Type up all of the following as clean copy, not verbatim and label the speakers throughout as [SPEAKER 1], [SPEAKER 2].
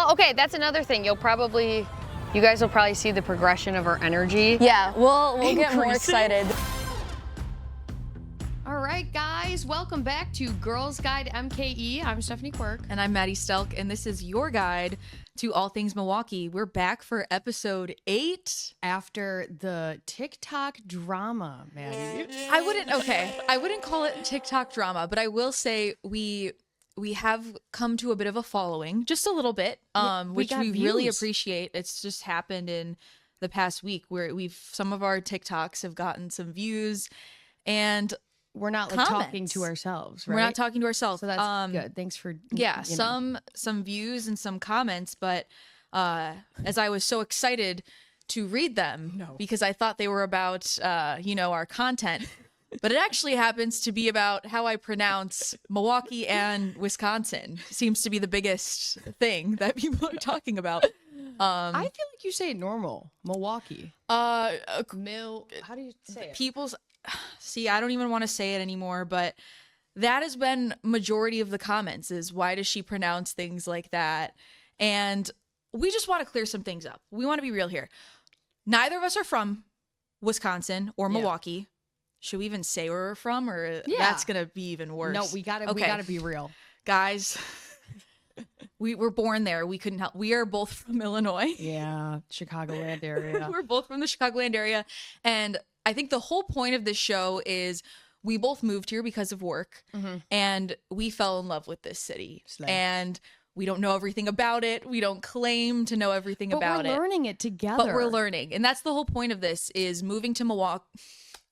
[SPEAKER 1] Well, okay, that's another thing. You guys will probably see the progression of our energy.
[SPEAKER 2] Yeah, we'll get more excited.
[SPEAKER 1] All right, guys, welcome back to Girls Guide MKE. I'm Stephanie Quirk.
[SPEAKER 3] And I'm Maddie Stelk, and this is your guide to all things Milwaukee. We're back for episode 8.
[SPEAKER 1] After the TikTok drama, Maddie.
[SPEAKER 3] I wouldn't call it TikTok drama, but I will say we have come to a bit of a following, just a little bit, which we really appreciate. It's just happened in the past week where some of our TikToks have gotten some views, and
[SPEAKER 1] we're not like talking to ourselves, right?
[SPEAKER 3] We're not talking to ourselves.
[SPEAKER 1] So that's good. Thanks for
[SPEAKER 3] some views and some comments, but as I was so excited to read them because I thought they were about our content. But it actually happens to be about how I pronounce Milwaukee and Wisconsin. Seems to be the biggest thing that people are talking about.
[SPEAKER 1] I feel like you say it normal. Milwaukee. How do you say it?
[SPEAKER 3] See, I don't even want to say it anymore, but that has been majority of the comments is why does she pronounce things like that? And we just want to clear some things up. We want to be real here. Neither of us are from Wisconsin or Milwaukee. Should we even say where we're from, or that's going to be even worse?
[SPEAKER 1] No, we got to be real.
[SPEAKER 3] Guys, we were born there. We couldn't help. We are both from Illinois.
[SPEAKER 1] Yeah, Chicagoland area.
[SPEAKER 3] We're both from the Chicagoland area. And I think the whole point of this show is we both moved here because of work, and we fell in love with this city. And we don't know everything about it. We don't claim to know everything about it.
[SPEAKER 1] But we're learning it together.
[SPEAKER 3] But we're learning. And that's the whole point of this is moving to Milwaukee.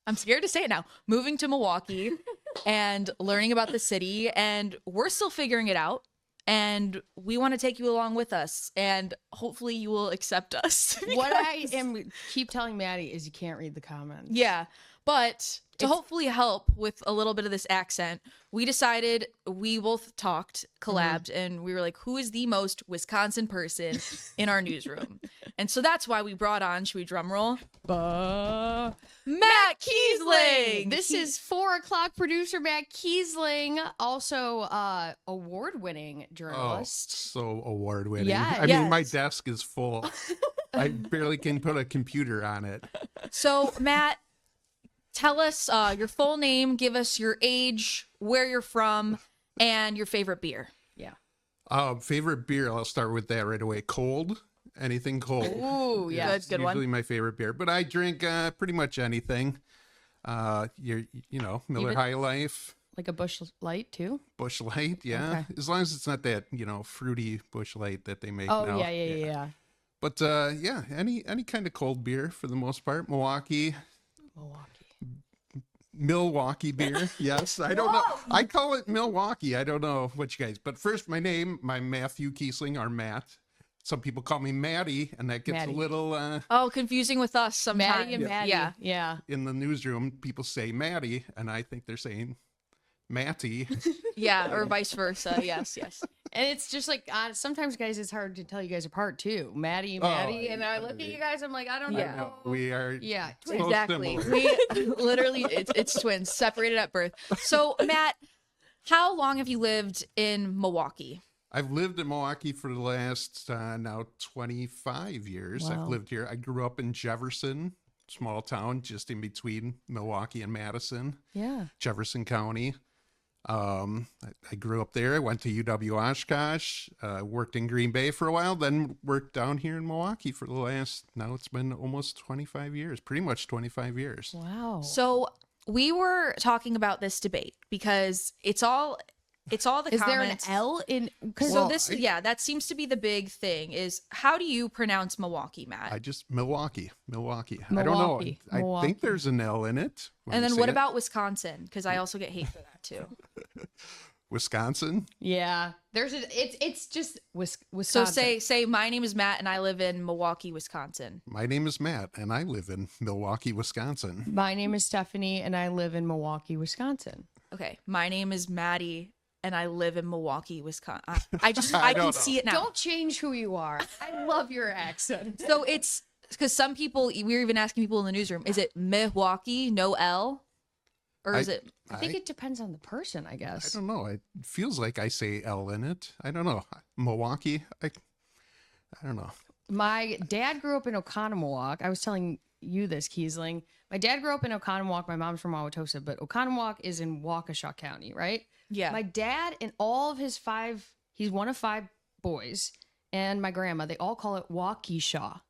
[SPEAKER 3] I'm scared to say it now. Moving to Milwaukee and learning about the city. And we're still figuring it out. And we want to take you along with us. And hopefully you will accept us.
[SPEAKER 1] What I keep telling Maddie is you can't read the comments.
[SPEAKER 3] Yeah. But to hopefully help with a little bit of this accent, we decided, we both collabed, and we were like, who is the most Wisconsin person in our newsroom? And so that's why we brought on, should we drum roll? Matt Kiesling!
[SPEAKER 1] This is 4 o'clock producer Matt Kiesling, also award-winning journalist.
[SPEAKER 4] So award-winning.
[SPEAKER 1] Yeah,
[SPEAKER 4] I mean, my desk is full. I barely can put a computer on it.
[SPEAKER 3] So, Matt, tell us your full name, give us your age, where you're from, and your favorite beer.
[SPEAKER 1] Yeah.
[SPEAKER 4] Favorite beer, I'll start with that right away. Cold. Anything cold.
[SPEAKER 3] Ooh, yeah.
[SPEAKER 4] It's
[SPEAKER 3] good one.
[SPEAKER 4] Usually my favorite beer, but I drink pretty much anything. Miller High Life.
[SPEAKER 1] Like a Busch Light, too?
[SPEAKER 4] Busch Light, yeah.
[SPEAKER 1] Okay.
[SPEAKER 4] As long as it's not that, fruity Busch Light that they make
[SPEAKER 1] now.
[SPEAKER 4] now.
[SPEAKER 1] Yeah.
[SPEAKER 4] But, any kind of cold beer for the most part. Milwaukee beer. Yes, I don't know. I call it Milwaukee. I don't know what you guys. But first, my Matthew Kiesling, or Matt. Some people call me Maddie, and that gets a little
[SPEAKER 3] confusing with us sometimes.
[SPEAKER 1] Maddie and Maddie. Yeah.
[SPEAKER 4] In the newsroom, people say Maddie, and I think they're saying Matty.
[SPEAKER 3] Yeah, or vice versa. Yes.
[SPEAKER 1] And it's just like, sometimes, guys, it's hard to tell you guys apart, too. Maddie, and I look at you guys, I'm like, I don't know.
[SPEAKER 4] We are so
[SPEAKER 3] exactly.
[SPEAKER 4] similar.
[SPEAKER 3] We literally, it's twins, separated at birth. So, Matt, how long have you lived in Milwaukee?
[SPEAKER 4] I've lived in Milwaukee for the last now 25 years.
[SPEAKER 1] Wow.
[SPEAKER 4] I've lived here. I grew up in Jefferson, small town just in between Milwaukee and Madison.
[SPEAKER 1] Yeah.
[SPEAKER 4] Jefferson County. I grew up there. I went to UW Oshkosh, worked in Green Bay for a while, then worked down here in Milwaukee for the last, now it's been almost 25 years, pretty much 25 years.
[SPEAKER 1] Wow.
[SPEAKER 3] So we were talking about this debate because it's all the comments.
[SPEAKER 1] Is there an L in?
[SPEAKER 3] That seems to be the big thing is how do you pronounce Milwaukee, Matt?
[SPEAKER 4] Milwaukee. I don't know. I think there's an L in it.
[SPEAKER 3] And then what about Wisconsin? Because I also get hate for that too.
[SPEAKER 4] Wisconsin?
[SPEAKER 1] Yeah. It's just Wisconsin.
[SPEAKER 3] So say my name is Matt and I live in Milwaukee, Wisconsin.
[SPEAKER 4] My name is Matt and I live in Milwaukee, Wisconsin.
[SPEAKER 1] My name is Stephanie and I live in Milwaukee, Wisconsin.
[SPEAKER 3] Okay. My name is Maddie and I live in Milwaukee, Wisconsin. I can see it now.
[SPEAKER 1] Don't change who you are. I love your accent.
[SPEAKER 3] So it's because some people, we were even asking people in the newsroom, is it Milwaukee, no L? Or is it?
[SPEAKER 1] I think it depends on the person, I guess.
[SPEAKER 4] I don't know. It feels like I say L in it. I don't know. Milwaukee. I don't know.
[SPEAKER 1] My dad grew up in Oconomowoc. I was telling you this, Kiesling. My dad grew up in Oconomowoc. My mom's from Wauwatosa, but Oconomowoc is in Waukesha County, right?
[SPEAKER 3] Yeah.
[SPEAKER 1] My dad and all of his 5, he's one of 5 boys, and my grandma, they all call it Waukesha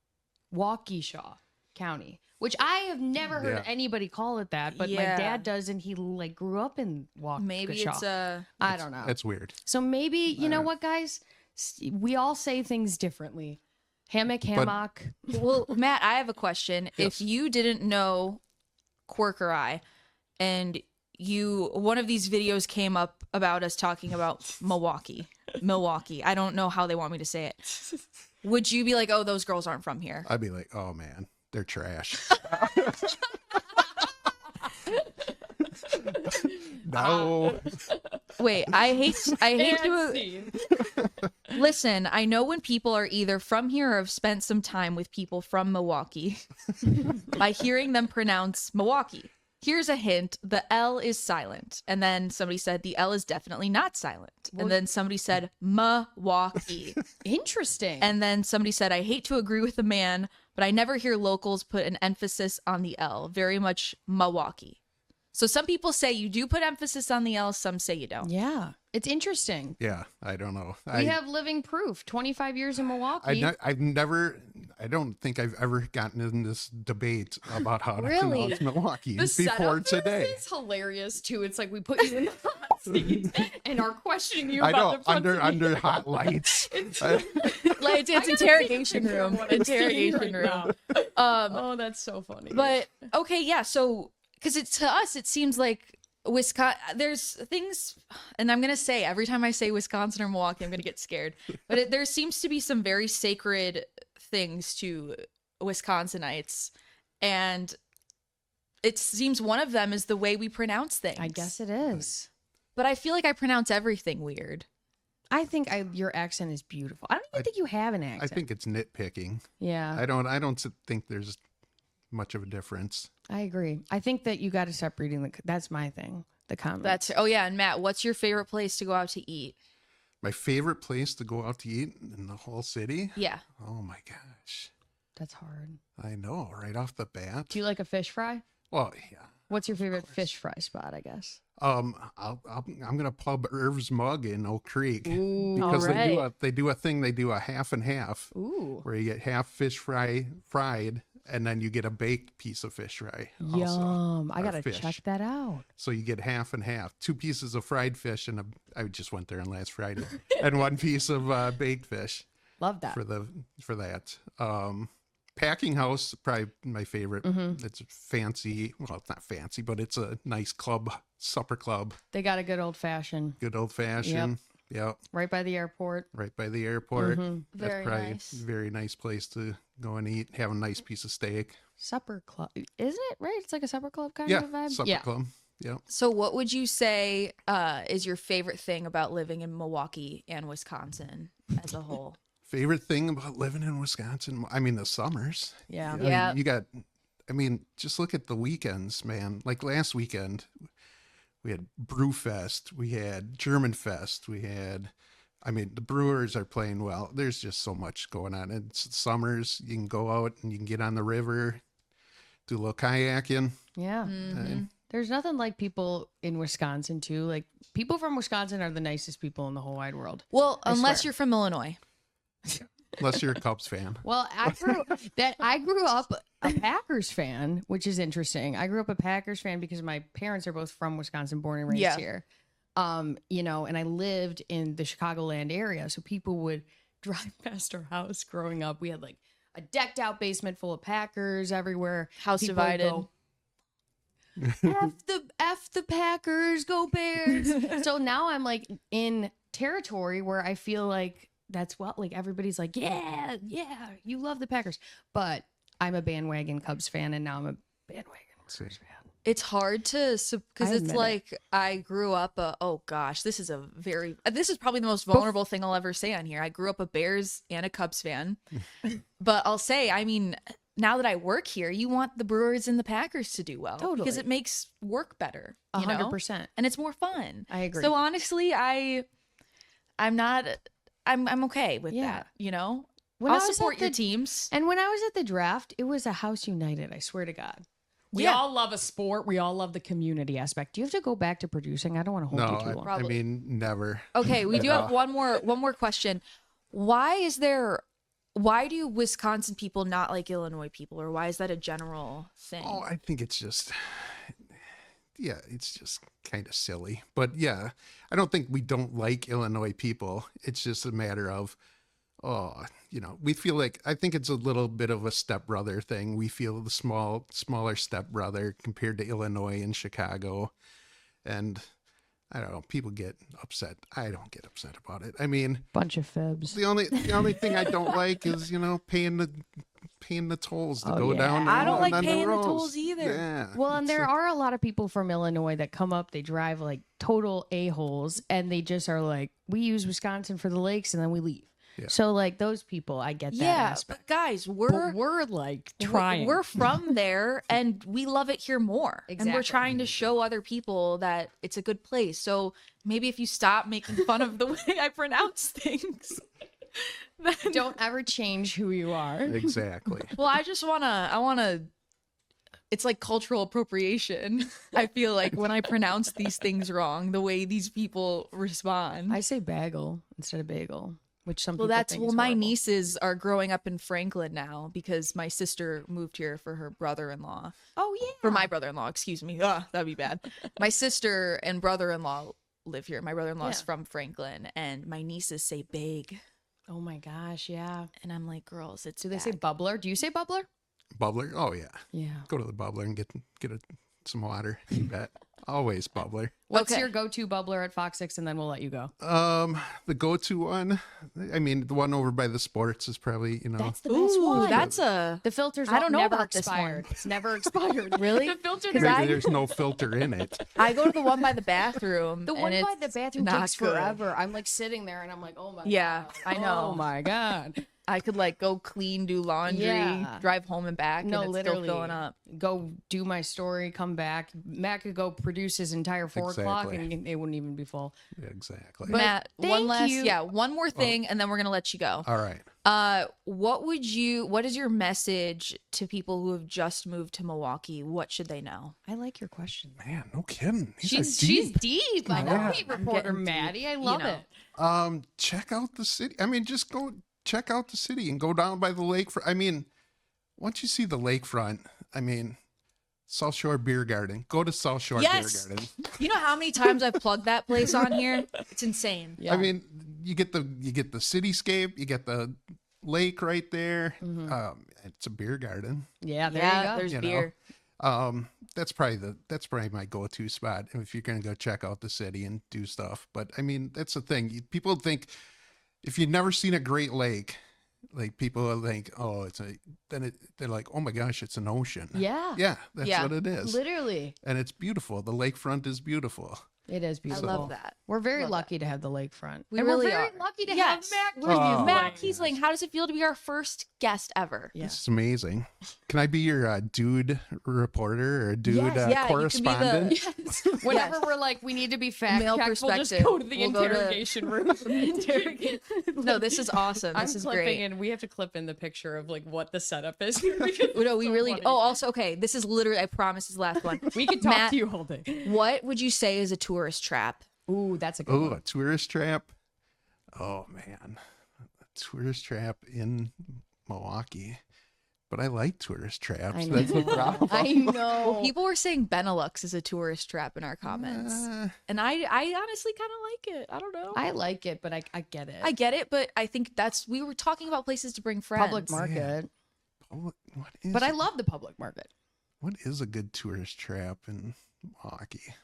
[SPEAKER 1] County, which I have never heard anybody call it that, but my dad does, and he like grew up in Waukesha.
[SPEAKER 3] Maybe it's
[SPEAKER 1] I don't know.
[SPEAKER 4] It's weird.
[SPEAKER 1] So maybe, you know what, guys? We all say things differently. Hammock.
[SPEAKER 3] Well, Matt, I have a question.
[SPEAKER 4] Yes.
[SPEAKER 3] If you didn't know Quirk or I, and one of these videos came up about us talking about Milwaukee. I don't know how they want me to say it. Would you be like, oh, those girls aren't from here?
[SPEAKER 4] I'd be like, oh man, they're trash. No.
[SPEAKER 3] Wait, I hate to listen. I know when people are either from here or have spent some time with people from Milwaukee by hearing them pronounce Milwaukee. Here's a hint. The L is silent. And then somebody said the L is definitely not silent. And then somebody said Milwaukee.
[SPEAKER 1] Interesting.
[SPEAKER 3] And then somebody said, I hate to agree with the man, but I never hear locals put an emphasis on the L. Very much Milwaukee. So some people say you do put emphasis on the L, some say you don't.
[SPEAKER 1] Yeah, it's interesting.
[SPEAKER 4] Yeah, I don't know.
[SPEAKER 1] We have living proof. 25 years in Milwaukee.
[SPEAKER 4] I don't think I've ever gotten in this debate about how to
[SPEAKER 1] Really?
[SPEAKER 4] pronounce Milwaukee
[SPEAKER 1] The
[SPEAKER 4] before
[SPEAKER 1] setup
[SPEAKER 4] today.
[SPEAKER 1] is hilarious too. It's like we put you in the hot seat and are questioning you
[SPEAKER 4] I
[SPEAKER 1] about
[SPEAKER 4] know,
[SPEAKER 1] the front
[SPEAKER 4] under hot lights.
[SPEAKER 2] Like it's interrogation room.
[SPEAKER 3] Interrogation room.
[SPEAKER 1] Oh, that's so funny.
[SPEAKER 3] But okay, yeah. So because to us, it seems like Wisconsin. There's things, and I'm gonna say every time I say Wisconsin or Milwaukee, I'm gonna get scared. But there seems to be some very sacred things to Wisconsinites, and it seems one of them is the way we pronounce things.
[SPEAKER 1] I guess it is.
[SPEAKER 3] But I feel like I pronounce everything weird.
[SPEAKER 1] I think your accent is beautiful. I don't even think you have an accent.
[SPEAKER 4] I think it's nitpicking.
[SPEAKER 1] Yeah,
[SPEAKER 4] I don't think there's much of a difference.
[SPEAKER 1] I agree. I think that you got to stop reading that's my thing. The comments.
[SPEAKER 3] Oh yeah, and Matt, what's your favorite place to go out to eat?
[SPEAKER 4] My favorite place to go out to eat in the whole city?
[SPEAKER 3] Yeah.
[SPEAKER 4] Oh my gosh.
[SPEAKER 1] That's hard.
[SPEAKER 4] I know, right off the bat.
[SPEAKER 1] Do you like a fish fry?
[SPEAKER 4] Well, yeah.
[SPEAKER 1] What's your favorite fish fry spot, I guess?
[SPEAKER 4] I'm gonna plug Irv's Mug in Oak Creek
[SPEAKER 1] Ooh,
[SPEAKER 4] because
[SPEAKER 3] all
[SPEAKER 4] they do a thing. They do a half and half,
[SPEAKER 1] Ooh.
[SPEAKER 4] where you get half fish fried, and then you get a baked piece of fish fry. Also,
[SPEAKER 1] Yum. I
[SPEAKER 4] or
[SPEAKER 1] got to
[SPEAKER 4] fish.
[SPEAKER 1] check that out.
[SPEAKER 4] So you get half and half, 2 pieces of fried fish, and I just went there last Friday, and 1 piece of baked fish
[SPEAKER 1] Love that.
[SPEAKER 4] for that. Packing House, probably my favorite.
[SPEAKER 1] Mm-hmm.
[SPEAKER 4] It's fancy. Well, it's not fancy, but it's a nice club, supper club.
[SPEAKER 1] They got a good old fashioned
[SPEAKER 4] Good old fashioned. Yep.
[SPEAKER 1] right by the airport.
[SPEAKER 4] Right by the airport.
[SPEAKER 1] Mm-hmm.
[SPEAKER 4] That's
[SPEAKER 3] Very
[SPEAKER 4] probably
[SPEAKER 3] nice.
[SPEAKER 4] a very nice place to go and eat. Have a nice piece of steak.
[SPEAKER 1] Supper club. Isn't it right? It's like a supper club kind
[SPEAKER 4] Yeah.
[SPEAKER 1] of vibe.
[SPEAKER 4] Supper club. Yep.
[SPEAKER 3] So what would you say is your favorite thing about living in Milwaukee and Wisconsin as a whole?
[SPEAKER 4] Favorite thing about living in Wisconsin? I mean, the summers.
[SPEAKER 1] Yeah.
[SPEAKER 4] I mean,
[SPEAKER 3] Yeah.
[SPEAKER 4] you got, just look at the weekends, man. Like last weekend, we had Brewfest, we had German Fest, the Brewers are playing well. There's just so much going on. It's summers. You can go out and you can get on the river, do a little kayaking.
[SPEAKER 1] Yeah.
[SPEAKER 4] And
[SPEAKER 1] There's nothing like people in Wisconsin too. Like people from Wisconsin are the nicest people in the whole wide world.
[SPEAKER 3] Well,
[SPEAKER 1] I
[SPEAKER 3] unless
[SPEAKER 1] swear.
[SPEAKER 3] you're from Illinois.
[SPEAKER 4] unless you're a Cubs fan.
[SPEAKER 1] Well, I grew up a Packers fan, which is interesting. I grew up a Packers fan because my parents are both from Wisconsin, born and raised
[SPEAKER 3] Yeah.
[SPEAKER 1] here. And I lived in the Chicagoland area, so people would drive past our house growing up. We had like a decked out basement full of Packers everywhere.
[SPEAKER 3] House
[SPEAKER 1] People would
[SPEAKER 3] divided.
[SPEAKER 1] go, F the Packers, go Bears. So now I'm like in territory where I feel like that's what like everybody's like, yeah, you love the Packers. But I'm a bandwagon Cubs fan, and now I'm a bandwagon Brewers fan.
[SPEAKER 3] It's hard to because
[SPEAKER 1] I
[SPEAKER 3] it's
[SPEAKER 1] admit it.
[SPEAKER 3] like I grew up oh gosh, this is probably the most vulnerable thing I'll ever say on here. I grew up a Bears and a Cubs fan. But I'll say, I mean, now that I work here, you want the Brewers and the Packers to do well because
[SPEAKER 1] Totally.
[SPEAKER 3] it makes work better, you know?
[SPEAKER 1] 100%.
[SPEAKER 3] And it's more fun.
[SPEAKER 1] I agree.
[SPEAKER 3] So honestly, I'm okay with
[SPEAKER 1] Yeah.
[SPEAKER 3] that, you know?
[SPEAKER 1] When
[SPEAKER 3] I'll
[SPEAKER 1] I was
[SPEAKER 3] support
[SPEAKER 1] at
[SPEAKER 3] your
[SPEAKER 1] the-
[SPEAKER 3] teams.
[SPEAKER 1] And when I was at the draft, it was a house united. I swear to God. We
[SPEAKER 3] Yeah.
[SPEAKER 1] all love a sport. We all love the community aspect. Do you have to go back to producing? I don't want to hold
[SPEAKER 4] No,
[SPEAKER 1] you too long.
[SPEAKER 4] I
[SPEAKER 3] Probably.
[SPEAKER 4] mean, never.
[SPEAKER 3] Okay, we do
[SPEAKER 4] Yeah.
[SPEAKER 3] have one more question. Why do Wisconsin people not like Illinois people, or why is that a general thing?
[SPEAKER 4] Oh, I think it's just, yeah, it's just kind of silly. But yeah, I don't think we don't like Illinois people. It's just a matter of, we feel like, I think it's a little bit of a stepbrother thing. We feel the smaller stepbrother compared to Illinois and Chicago. And I don't know, people get upset. I don't get upset about it. I mean,
[SPEAKER 1] Bunch of fibs.
[SPEAKER 4] the only thing I don't like is, paying the tolls to go
[SPEAKER 1] yeah.
[SPEAKER 4] down.
[SPEAKER 3] I don't like
[SPEAKER 4] on
[SPEAKER 3] paying the
[SPEAKER 4] roads.
[SPEAKER 3] tolls either.
[SPEAKER 4] Yeah.
[SPEAKER 1] Well, and
[SPEAKER 4] it's
[SPEAKER 1] there
[SPEAKER 4] like-
[SPEAKER 1] are a lot of people from Illinois that come up, they drive like total a-holes, and they just are like, we use Wisconsin for the lakes, and then we leave.
[SPEAKER 4] Yeah.
[SPEAKER 1] So, like, those people, I get that
[SPEAKER 3] Yeah,
[SPEAKER 1] aspect.
[SPEAKER 3] but guys,
[SPEAKER 1] But we're like trying.
[SPEAKER 3] We're from there and we love it here more. And we're
[SPEAKER 1] Exactly.
[SPEAKER 3] trying to show other people that it's a good place. So maybe if you stop making fun of the way I pronounce things. Then...
[SPEAKER 1] Don't ever change who you are.
[SPEAKER 4] Exactly.
[SPEAKER 3] Well, I wanna it's like cultural appropriation. I feel like when I pronounce these things wrong, the way these people respond.
[SPEAKER 1] I say bagel instead of bagel, which some
[SPEAKER 3] Well,
[SPEAKER 1] people
[SPEAKER 3] that's
[SPEAKER 1] think
[SPEAKER 3] well.
[SPEAKER 1] is
[SPEAKER 3] My
[SPEAKER 1] horrible.
[SPEAKER 3] nieces are growing up in Franklin now because my sister moved here for her brother-in-law.
[SPEAKER 1] Oh yeah.
[SPEAKER 3] For my brother-in-law, excuse me. That'd be bad. My sister and brother-in-law live here. My brother-in-law is
[SPEAKER 1] Yeah.
[SPEAKER 3] from Franklin, and my nieces say "big,"
[SPEAKER 1] Oh my gosh, yeah.
[SPEAKER 3] and I'm like, girls, it's
[SPEAKER 1] Do they say
[SPEAKER 3] bad.
[SPEAKER 1] bubbler? Do you say bubbler?
[SPEAKER 4] Bubbler? Oh yeah.
[SPEAKER 1] Yeah.
[SPEAKER 4] Go to the bubbler and get some water. You bet. Always bubbler.
[SPEAKER 1] What's
[SPEAKER 3] Okay.
[SPEAKER 1] your go-to bubbler at Fox 6, and then we'll let you go.
[SPEAKER 4] The go-to one, I mean, the one over by the sports is probably,
[SPEAKER 1] the best
[SPEAKER 3] Ooh, that's a.
[SPEAKER 1] The filter's
[SPEAKER 3] I don't know
[SPEAKER 1] never
[SPEAKER 3] about this
[SPEAKER 1] expired.
[SPEAKER 3] one.
[SPEAKER 1] It's never expired.
[SPEAKER 3] Really?
[SPEAKER 1] The filter
[SPEAKER 3] Because
[SPEAKER 4] maybe
[SPEAKER 3] I-
[SPEAKER 4] there's no filter in it.
[SPEAKER 3] I go to the one by the bathroom.
[SPEAKER 1] The
[SPEAKER 3] and
[SPEAKER 1] one by
[SPEAKER 3] it's
[SPEAKER 1] the bathroom
[SPEAKER 3] not
[SPEAKER 1] takes
[SPEAKER 3] good.
[SPEAKER 1] forever. I'm like sitting there and I'm like, oh my
[SPEAKER 3] Yeah,
[SPEAKER 1] god.
[SPEAKER 3] I know.
[SPEAKER 1] Oh my god.
[SPEAKER 3] I could like go clean, do laundry,
[SPEAKER 1] Yeah.
[SPEAKER 3] drive home and back,
[SPEAKER 1] No,
[SPEAKER 3] and it's
[SPEAKER 1] literally.
[SPEAKER 3] still filling up.
[SPEAKER 1] Go do my story, come back. Matt could go produce his entire 4 o'clock
[SPEAKER 4] Exactly.
[SPEAKER 1] and it wouldn't even be full.
[SPEAKER 4] Exactly.
[SPEAKER 1] But
[SPEAKER 3] Matt, one
[SPEAKER 1] thank
[SPEAKER 3] last,
[SPEAKER 1] you.
[SPEAKER 3] one more thing, and then we're gonna let you go.
[SPEAKER 4] All right.
[SPEAKER 3] What is your message to people who have just moved to Milwaukee? What should they know?
[SPEAKER 1] I like your question.
[SPEAKER 4] Man, no kidding. These are
[SPEAKER 1] She's
[SPEAKER 4] deep.
[SPEAKER 1] deep. I know,
[SPEAKER 4] Yeah.
[SPEAKER 1] beat reporter
[SPEAKER 3] getting deep,
[SPEAKER 1] Maddie. I love
[SPEAKER 3] know.
[SPEAKER 1] it.
[SPEAKER 4] Check out the city. I mean, just go check out the city and go down by the lakefront. I mean, once you see the lakefront, I mean, South Shore Beer Garden. Go to South Shore
[SPEAKER 3] Yes.
[SPEAKER 4] Beer Garden.
[SPEAKER 3] You know how many times I've plugged that place on here? It's insane.
[SPEAKER 1] Yeah.
[SPEAKER 4] I mean, you get the cityscape, you get the lake right there. It's a beer garden.
[SPEAKER 1] Yeah, there
[SPEAKER 3] Yeah,
[SPEAKER 1] you go.
[SPEAKER 3] there's
[SPEAKER 4] You know.
[SPEAKER 3] beer.
[SPEAKER 4] That's probably my go-to spot if you're gonna go check out the city and do stuff. But I mean, that's the thing. People think if you've never seen a Great Lake, like people will think, oh, they're like, oh my gosh, it's an ocean.
[SPEAKER 1] Yeah.
[SPEAKER 4] Yeah, that's
[SPEAKER 3] Yeah.
[SPEAKER 4] what it is.
[SPEAKER 1] Literally.
[SPEAKER 4] And it's beautiful. The lakefront is beautiful.
[SPEAKER 1] It is
[SPEAKER 3] I
[SPEAKER 1] beautiful.
[SPEAKER 3] love that.
[SPEAKER 1] We're very
[SPEAKER 3] Love
[SPEAKER 1] lucky to have the lakefront.
[SPEAKER 3] We
[SPEAKER 1] and
[SPEAKER 3] really
[SPEAKER 1] we're very
[SPEAKER 3] are.
[SPEAKER 1] lucky to
[SPEAKER 3] Yes.
[SPEAKER 1] have Matt
[SPEAKER 3] We're-
[SPEAKER 4] Oh.
[SPEAKER 3] Matt
[SPEAKER 4] Yes.
[SPEAKER 3] Kiesling, how does it feel to be our first guest ever?
[SPEAKER 1] Yeah.
[SPEAKER 4] This is amazing. Can I be your dude reporter or dude
[SPEAKER 3] Yes, yeah, you can be
[SPEAKER 4] correspondent?
[SPEAKER 3] the-
[SPEAKER 1] Whenever we're like, we need to be fact
[SPEAKER 3] Male
[SPEAKER 1] checked, we'll just
[SPEAKER 3] perspective.
[SPEAKER 1] go to the
[SPEAKER 3] We'll go to-
[SPEAKER 1] interrogation room.
[SPEAKER 3] No, this is awesome.
[SPEAKER 1] I'm
[SPEAKER 3] This is
[SPEAKER 1] clipping
[SPEAKER 3] great.
[SPEAKER 1] and we have to clip in the picture of like what the setup is.
[SPEAKER 3] No, we
[SPEAKER 1] So
[SPEAKER 3] really.
[SPEAKER 1] funny.
[SPEAKER 3] Oh, also, okay. This is literally. I promise, is the last one.
[SPEAKER 1] We could talk
[SPEAKER 3] Matt-
[SPEAKER 1] to you all day.
[SPEAKER 3] What would you say is a tourist trap?
[SPEAKER 1] Ooh, that's a good
[SPEAKER 4] Oh,
[SPEAKER 1] one.
[SPEAKER 4] a tourist trap. Oh man, a tourist trap in Milwaukee. But I like tourist traps.
[SPEAKER 1] I know.
[SPEAKER 4] That's the problem.
[SPEAKER 1] I know.
[SPEAKER 3] Well, people were saying Benelux is a tourist trap in our comments, and I honestly kind of like it. I don't know.
[SPEAKER 1] I like it, but I get it.
[SPEAKER 3] I get it, but I think we were talking about places to bring friends.
[SPEAKER 1] public market.
[SPEAKER 4] What is
[SPEAKER 1] But I love the public market.
[SPEAKER 4] what is a good tourist trap in Milwaukee?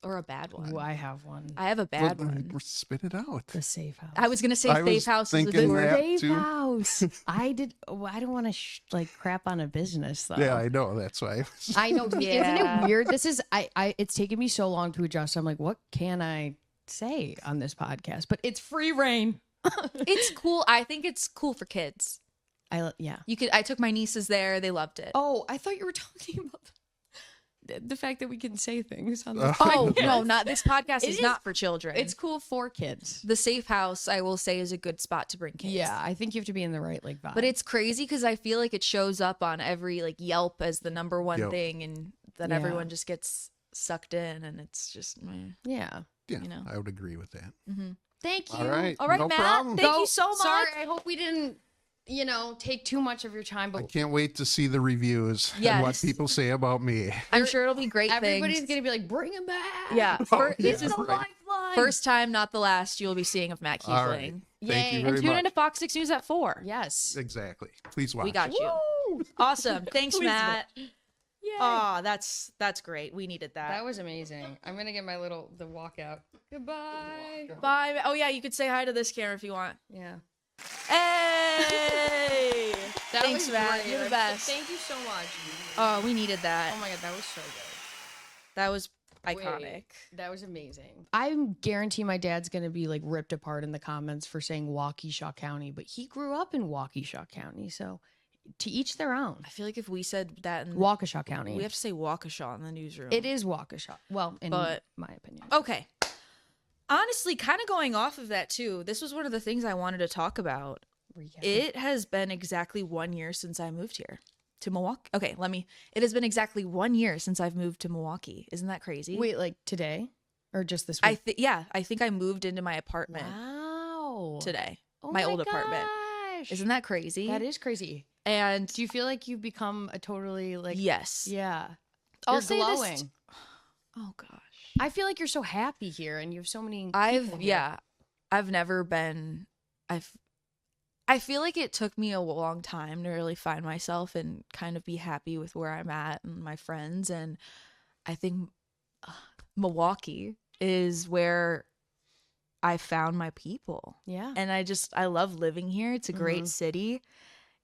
[SPEAKER 3] or a bad one.
[SPEAKER 1] Ooh, I have one.
[SPEAKER 3] I have a bad
[SPEAKER 4] Well,
[SPEAKER 3] one.
[SPEAKER 4] spit it out.
[SPEAKER 1] The safe house.
[SPEAKER 3] I was gonna say
[SPEAKER 4] I was
[SPEAKER 3] safe house is a
[SPEAKER 4] thinking
[SPEAKER 3] tourist.
[SPEAKER 4] that.
[SPEAKER 1] safe
[SPEAKER 4] too.
[SPEAKER 1] house. I did. Oh, I don't want to like crap on a business though.
[SPEAKER 4] Yeah, I know. That's why.
[SPEAKER 1] I know. Isn't
[SPEAKER 3] Yeah.
[SPEAKER 1] it weird? This is. I. It's taken me so long to adjust. I'm like, what can I say on this podcast? But it's free reign.
[SPEAKER 3] It's cool. I think it's cool for kids.
[SPEAKER 1] Yeah.
[SPEAKER 3] You could. I took my nieces there. They loved it.
[SPEAKER 1] Oh, I thought you were talking about the fact that we can say things on the
[SPEAKER 3] Oh
[SPEAKER 1] podcast.
[SPEAKER 3] no, not this podcast
[SPEAKER 1] It
[SPEAKER 3] is
[SPEAKER 1] is-
[SPEAKER 3] not for children.
[SPEAKER 1] It's cool for kids.
[SPEAKER 3] the safe house, I will say, is a good spot to bring kids.
[SPEAKER 1] Yeah, I think you have to be in the right like vibe.
[SPEAKER 3] But it's crazy because I feel like it shows up on every like Yelp as the number one
[SPEAKER 4] Yep.
[SPEAKER 3] thing, and then
[SPEAKER 1] Yeah.
[SPEAKER 3] everyone just gets sucked in, and it's just meh.
[SPEAKER 1] yeah.
[SPEAKER 4] Yeah,
[SPEAKER 3] you know.
[SPEAKER 4] I would agree with that.
[SPEAKER 1] Thank you.
[SPEAKER 4] All right.
[SPEAKER 3] All right,
[SPEAKER 4] no
[SPEAKER 3] Matt.
[SPEAKER 4] problem.
[SPEAKER 3] Thank you so much.
[SPEAKER 1] Sorry, I hope we didn't, take too much of your time.
[SPEAKER 4] I
[SPEAKER 1] But
[SPEAKER 4] can't wait to see the reviews and what
[SPEAKER 3] Yes.
[SPEAKER 4] people say about me.
[SPEAKER 3] I'm sure it'll be great
[SPEAKER 1] everybody's
[SPEAKER 3] things.
[SPEAKER 1] gonna be like, bring him back.
[SPEAKER 3] Yeah,
[SPEAKER 1] This is a
[SPEAKER 4] right.
[SPEAKER 1] lifeline.
[SPEAKER 3] first time, not the last. You'll be seeing of Matt
[SPEAKER 4] All right.
[SPEAKER 3] Keefling.
[SPEAKER 4] Thank you
[SPEAKER 1] Yay.
[SPEAKER 4] very
[SPEAKER 3] And tune
[SPEAKER 4] much.
[SPEAKER 3] into Fox 6 News at 4.
[SPEAKER 1] Yes.
[SPEAKER 4] Exactly. Please watch.
[SPEAKER 3] We got you. Awesome. Thanks,
[SPEAKER 1] Please,
[SPEAKER 3] Matt.
[SPEAKER 1] Yay.
[SPEAKER 3] Oh, that's great. We needed that.
[SPEAKER 1] That was amazing. I'm gonna get my the walkout. Goodbye.
[SPEAKER 3] Bye. Oh yeah, you could say hi to this camera if you want.
[SPEAKER 1] Yeah.
[SPEAKER 3] Hey!
[SPEAKER 1] That
[SPEAKER 3] Thanks,
[SPEAKER 1] was
[SPEAKER 3] Matt.
[SPEAKER 1] great.
[SPEAKER 3] You're the
[SPEAKER 1] I'm
[SPEAKER 3] best.
[SPEAKER 1] Thank you so much.
[SPEAKER 3] Oh, we needed that.
[SPEAKER 1] Oh my god, that was so good.
[SPEAKER 3] That was
[SPEAKER 1] Wait,
[SPEAKER 3] iconic.
[SPEAKER 1] that was amazing. I guarantee my dad's gonna be like ripped apart in the comments for saying Waukesha County, but he grew up in Waukesha County, so to each their own.
[SPEAKER 3] I feel like if we said that in
[SPEAKER 1] Waukesha County.
[SPEAKER 3] we have to say Waukesha in the newsroom.
[SPEAKER 1] It is Waukesha. Well, in
[SPEAKER 3] But-
[SPEAKER 1] my opinion.
[SPEAKER 3] Okay. Honestly, kind of going off of that too, this was one of the things I wanted to talk about.
[SPEAKER 1] Recap.
[SPEAKER 3] It has been exactly 1 year since I moved here to Milwaukee. Okay, it has been exactly 1 year since I've moved to Milwaukee. Isn't that crazy?
[SPEAKER 1] Wait, like today? Or just this
[SPEAKER 3] I
[SPEAKER 1] week?
[SPEAKER 3] think I moved into my apartment
[SPEAKER 1] Wow.
[SPEAKER 3] today.
[SPEAKER 1] Oh
[SPEAKER 3] my old apartment.
[SPEAKER 1] gosh.
[SPEAKER 3] Isn't that crazy?
[SPEAKER 1] That is crazy.
[SPEAKER 3] And
[SPEAKER 1] Do you feel like you've become a totally like
[SPEAKER 3] yes.
[SPEAKER 1] Yeah.
[SPEAKER 3] I'll
[SPEAKER 1] You're
[SPEAKER 3] say this-
[SPEAKER 1] glowing.
[SPEAKER 3] Oh gosh.
[SPEAKER 1] I feel like you're so happy here and you have so many people
[SPEAKER 3] I've never been I feel like it took me a long time to really find myself and kind of be happy with where I'm at and my friends, and I think Milwaukee is where I found my people.
[SPEAKER 1] Yeah.
[SPEAKER 3] And I love living here. It's a great
[SPEAKER 1] Mhm.
[SPEAKER 3] city.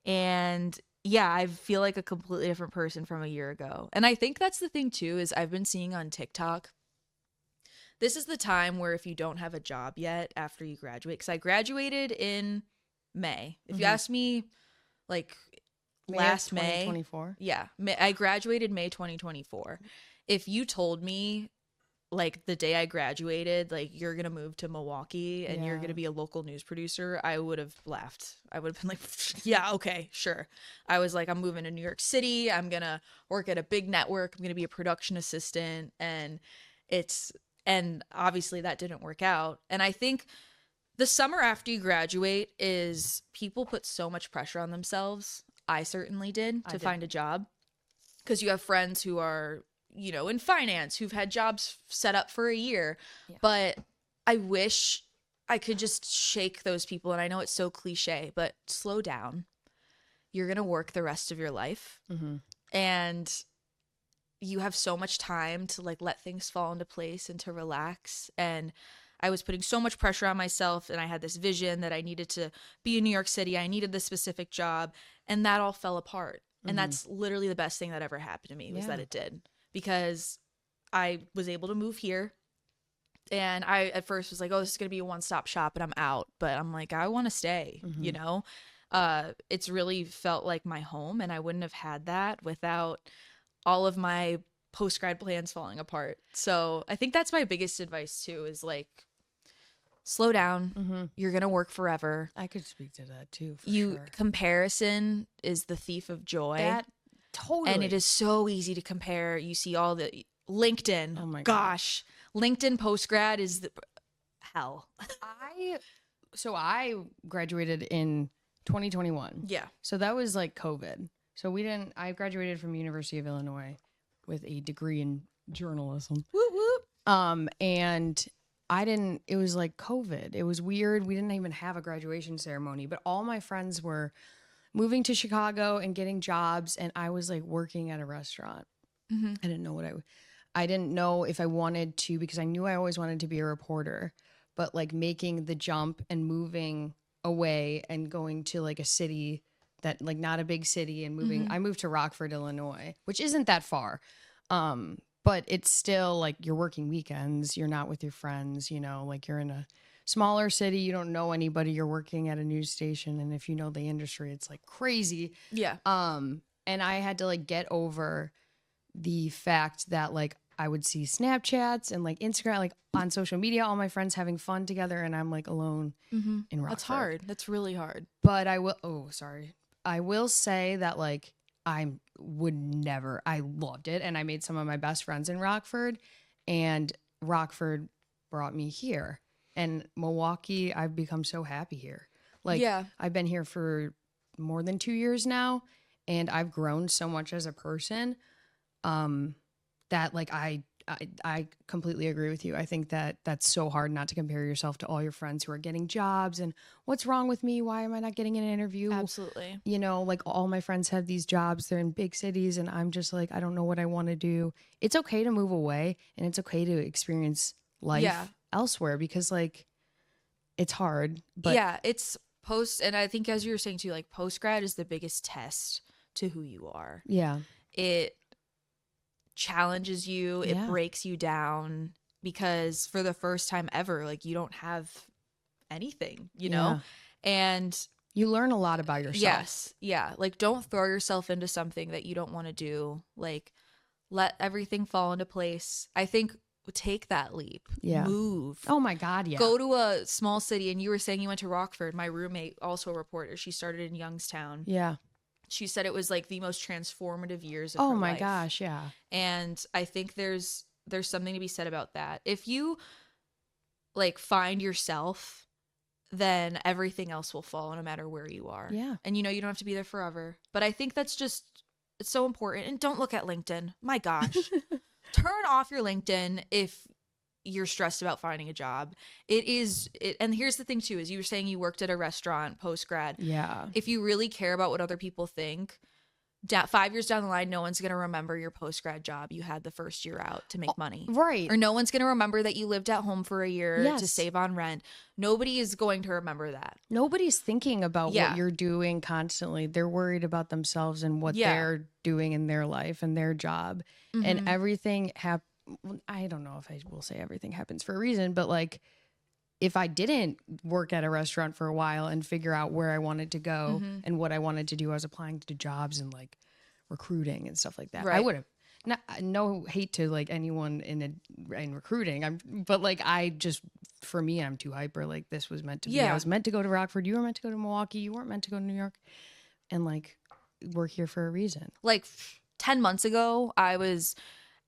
[SPEAKER 3] And yeah, I feel like a completely different person from a year ago. And I think that's the thing too, is I've been seeing on TikTok, this is the time where if you don't have a job yet after you graduate, because I graduated in May. If you
[SPEAKER 1] Mhm.
[SPEAKER 3] ask me, like last May,
[SPEAKER 1] 2024.
[SPEAKER 3] yeah, I graduated May 2024. If you told me like the day I graduated, like you're gonna move to Milwaukee and you're
[SPEAKER 1] Yeah.
[SPEAKER 3] gonna be a local news producer, I would have laughed. I would have been like, yeah, okay, sure. I was like, I'm moving to New York City. I'm gonna work at a big network. I'm gonna be a production assistant, and obviously that didn't work out. And I think the summer after you graduate is people put so much pressure on themselves. I certainly did to find a job, because you have friends who are, in finance, who've had jobs set up for a year.
[SPEAKER 1] Yeah.
[SPEAKER 3] But I wish I could just shake those people. And I know it's so cliche, but slow down. You're going to work the rest of your life.
[SPEAKER 1] Mm-hmm.
[SPEAKER 3] And you have so much time to like let things fall into place and to relax. And I was putting so much pressure on myself, and I had this vision that I needed to be in New York City. I needed this specific job, and that all fell apart. And that's literally the best thing that ever happened to me, was that it did, because I was able to move here. And I at first was like, oh, this is going to be a one-stop shop and I'm out. But I'm like, I want to stay, It's really felt like my home, and I wouldn't have had that without all of my post-grad plans falling apart. So I think that's my biggest advice too, is like, slow down.
[SPEAKER 1] Mm-hmm.
[SPEAKER 3] You're going to work forever.
[SPEAKER 1] I could speak to that too. For sure.
[SPEAKER 3] Comparison is the thief of joy.
[SPEAKER 1] That totally.
[SPEAKER 3] And it is so easy to compare. You see all the LinkedIn.
[SPEAKER 1] Oh my
[SPEAKER 3] gosh. LinkedIn post-grad is the hell.
[SPEAKER 1] I graduated in 2021.
[SPEAKER 3] Yeah.
[SPEAKER 1] So that was like COVID. So I graduated from University of Illinois with a degree in journalism.
[SPEAKER 3] Whoop, whoop.
[SPEAKER 1] And it was like COVID. It was weird. We didn't even have a graduation ceremony, but all my friends were moving to Chicago and getting jobs. And I was like working at a restaurant.
[SPEAKER 3] Mm-hmm.
[SPEAKER 1] I didn't know I didn't know if I wanted to, because I knew I always wanted to be a reporter, but like making the jump and moving away and going to like a city that like not a big city and moving, I moved to Rockford, Illinois, which isn't that far. But it's still like you're working weekends, you're not with your friends, like you're in a smaller city, you don't know anybody, you're working at a news station. And if you know the industry, it's like crazy.
[SPEAKER 3] Yeah.
[SPEAKER 1] And I had to like get over the fact that like I would see Snapchats and like Instagram, like on social media, all my friends having fun together, and I'm like alone in Rockford.
[SPEAKER 3] That's hard. That's really hard.
[SPEAKER 1] But I will say that like I loved it, and I made some of my best friends in Rockford, and Rockford brought me here. And Milwaukee, I've become so happy here. Like I've been here for more than 2 years now, and I've grown so much as a person that like I completely agree with you. I think that that's so hard not to compare yourself to all your friends who are getting jobs and what's wrong with me? Why am I not getting an interview?
[SPEAKER 3] Absolutely.
[SPEAKER 1] You know, like all my friends have these jobs. They're in big cities and I'm just like, I don't know what I want to do. It's okay to move away and it's okay to experience life elsewhere because like it's hard. But
[SPEAKER 3] yeah, it's and I think as you were saying too, like post-grad is the biggest test to who you are.
[SPEAKER 1] Yeah.
[SPEAKER 3] It challenges you, it breaks you down because for the first time ever, like you don't have anything, you know? And
[SPEAKER 1] you learn a lot about yourself.
[SPEAKER 3] Yes. Yeah. Like don't throw yourself into something that you don't want to do. Like let everything fall into place. I think take that leap.
[SPEAKER 1] Yeah.
[SPEAKER 3] Move.
[SPEAKER 1] Oh my God. Yeah.
[SPEAKER 3] Go to a small city. And you were saying you went to Rockford. My roommate, also a reporter, she started in Youngstown.
[SPEAKER 1] Yeah.
[SPEAKER 3] She said it was like the most transformative years of
[SPEAKER 1] her
[SPEAKER 3] life.
[SPEAKER 1] Oh my gosh, yeah.
[SPEAKER 3] And I think there's something to be said about that. If you like find yourself, then everything else will fall no matter where you are.
[SPEAKER 1] Yeah.
[SPEAKER 3] And you know you don't have to be there forever. But I think that's just it's so important. And don't look at LinkedIn. My gosh. Turn off your LinkedIn if you're stressed about finding a job. And here's the thing too, is you were saying you worked at a restaurant post-grad.
[SPEAKER 1] Yeah.
[SPEAKER 3] If you really care about what other people think, 5 years down the line, no one's going to remember your post-grad job you had the first year out to make money.
[SPEAKER 1] Right.
[SPEAKER 3] Or no one's going to remember that you lived at home for a year to save on rent. Nobody is going to remember that.
[SPEAKER 1] Nobody's thinking about what you're doing constantly. They're worried about themselves and what they're doing in their life and their job. Mm-hmm. And everything I don't know if I will say everything happens for a reason, but like if I didn't work at a restaurant for a while and figure out where I wanted to go and what I wanted to do, I was applying to jobs and like recruiting and stuff like that.
[SPEAKER 3] Right.
[SPEAKER 1] I would have no hate to like anyone in recruiting. But like for me, I'm too hyper. Like this was meant to be. I was meant to go to Rockford. You were meant to go to Milwaukee. You weren't meant to go to New York. And like we're here for a reason.
[SPEAKER 3] Like 10 months ago, I was